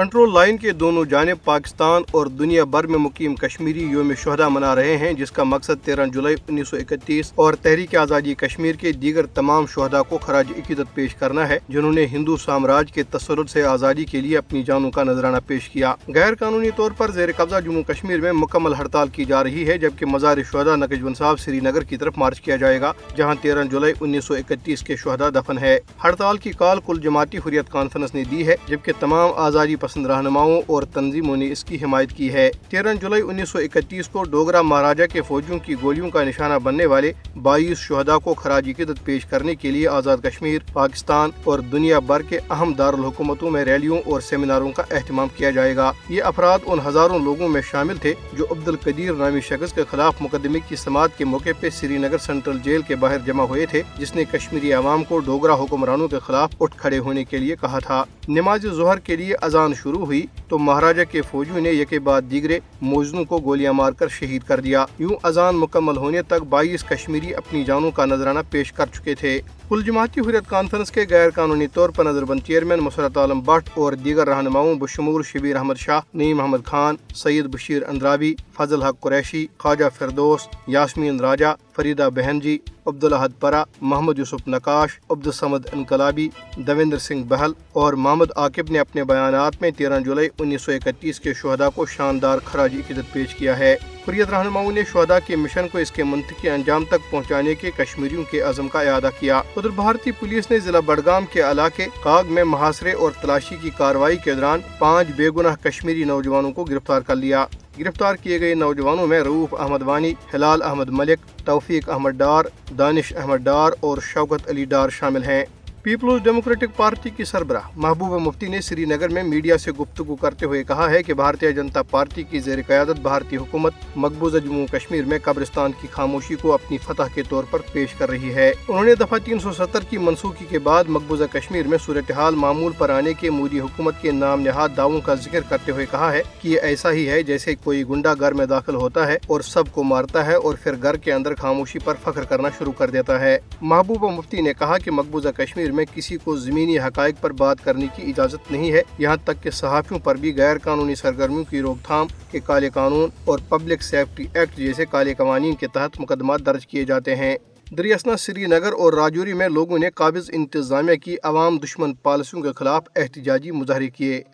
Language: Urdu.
کنٹرول لائن کے دونوں جانب پاکستان اور دنیا بھر میں مقیم کشمیری یوم شہداء منا رہے ہیں، جس کا مقصد 13 جولائی 1931 اور تحریک آزادی کشمیر کے دیگر تمام شہداء کو خراج عقیدت پیش کرنا ہے، جنہوں نے ہندو سامراج کے تسلط سے آزادی کے لیے اپنی جانوں کا نذرانہ پیش کیا۔ غیر قانونی طور پر زیر قبضہ جموں کشمیر میں مکمل ہڑتال کی جا رہی ہے، جبکہ مزار شہداء نقش صاحب سری نگر کی طرف مارچ کیا جائے گا، جہاں 13 جولائی 1931 کے شہداء دفن ہے۔ ہڑتال کی کال کل جماعتی حریت کانفرنس نے دی ہے، جبکہ تمام آزادی پسند رہنماؤں اور تنظیموں نے اس کی حمایت کی ہے۔ 13 جولائی 1931 کو ڈوگرا مہاراجہ کے فوجیوں کی گولیوں کا نشانہ بننے والے 22 شہداء کو خراج عقیدت پیش کرنے کے لیے آزاد کشمیر، پاکستان اور دنیا بھر کے اہم دارالحکومتوں میں ریلیوں اور سیمیناروں کا اہتمام کیا جائے گا۔ یہ افراد ان ہزاروں لوگوں میں شامل تھے جو عبدالقدیر نامی شخص کے خلاف مقدمے کی سماعت کے موقع پہ سری نگر سینٹرل جیل کے باہر جمع ہوئے تھے، جس نے کشمیری عوام کو ڈوگرا حکمرانوں کے خلاف اٹھ کھڑے ہونے کے لیے کہا تھا۔ نماز ظہر کے لیے اذان شروع ہوئی تو مہاراجہ کے فوجیوں نے یکے بعد دیگرے موذنوں کو گولیاں مار کر شہید کر دیا۔ یوں اذان مکمل ہونے تک 22 کشمیری اپنی جانوں کا نذرانہ پیش کر چکے تھے۔ کل جماعتی حریت کانفرنس کے غیر قانونی طور پر نظر بند چیئرمین مسرت عالم بٹ اور دیگر رہنماؤں بشمول شبیر احمد شاہ، نعیم احمد خان، سید بشیر اندرابی، فضل حق قریشی، خواجہ فردوس، یاسمین راجہ، فریدہ بہن جی، عبدالاحد پرہ، محمد یوسف نقاش، عبدالصمد انقلابی، دویندر سنگھ بہل اور محمد عاقب نے اپنے بیانات میں 13 جولائی 1931 کے شہداء کو شاندار خراج عقیدت پیش کیا ہے۔ حریت رہنماؤں نے شہداء کے مشن کو اس کے منطقی انجام تک پہنچانے کے کشمیریوں کے عزم کا اعادہ کیا۔ ادھر بھارتی پولیس نے ضلع بڈگام کے علاقے کاگ میں محاصرے اور تلاشی کی کارروائی کے دوران 5 بے گناہ کشمیری نوجوانوں کو گرفتار کر لیا۔ گرفتار کیے گئے نوجوانوں میں رؤوف احمد وانی، ہلال احمد ملک، توفیق احمد ڈار، دانش احمد ڈار اور شوکت علی ڈار شامل ہیں۔ پیپلز ڈیموکریٹک پارٹی کی سربراہ محبوبہ مفتی نے سری نگر میں میڈیا سے گفتگو کرتے ہوئے کہا ہے کہ بھارتیہ جنتا پارٹی کی زیر قیادت بھارتی حکومت مقبوضہ جموں کشمیر میں قبرستان کی خاموشی کو اپنی فتح کے طور پر پیش کر رہی ہے۔ انہوں نے دفعہ 370 کی منسوخی کے بعد مقبوضہ کشمیر میں صورتحال معمول پر آنے کے مودی حکومت کے نام نہاد دعووں کا ذکر کرتے ہوئے کہا ہے کہ یہ ایسا ہی ہے جیسے کوئی گنڈا گھر میں داخل ہوتا ہے اور سب کو مارتا ہے اور پھر گھر کے اندر خاموشی پر فخر کرنا شروع کر دیتا ہے۔ محبوبہ مفتی نے کہا کہ مقبوضہ کشمیر میں کسی کو زمینی حقائق پر بات کرنے کی اجازت نہیں ہے، یہاں تک کہ صحافیوں پر بھی غیر قانونی سرگرمیوں کی روک تھام کے کالے قانون اور پبلک سیفٹی ایکٹ جیسے کالے قوانین کے تحت مقدمات درج کیے جاتے ہیں۔ دریاسنا سری نگر اور راجوری میں لوگوں نے قابض انتظامیہ کی عوام دشمن پالیسیوں کے خلاف احتجاجی مظاہرے کیے۔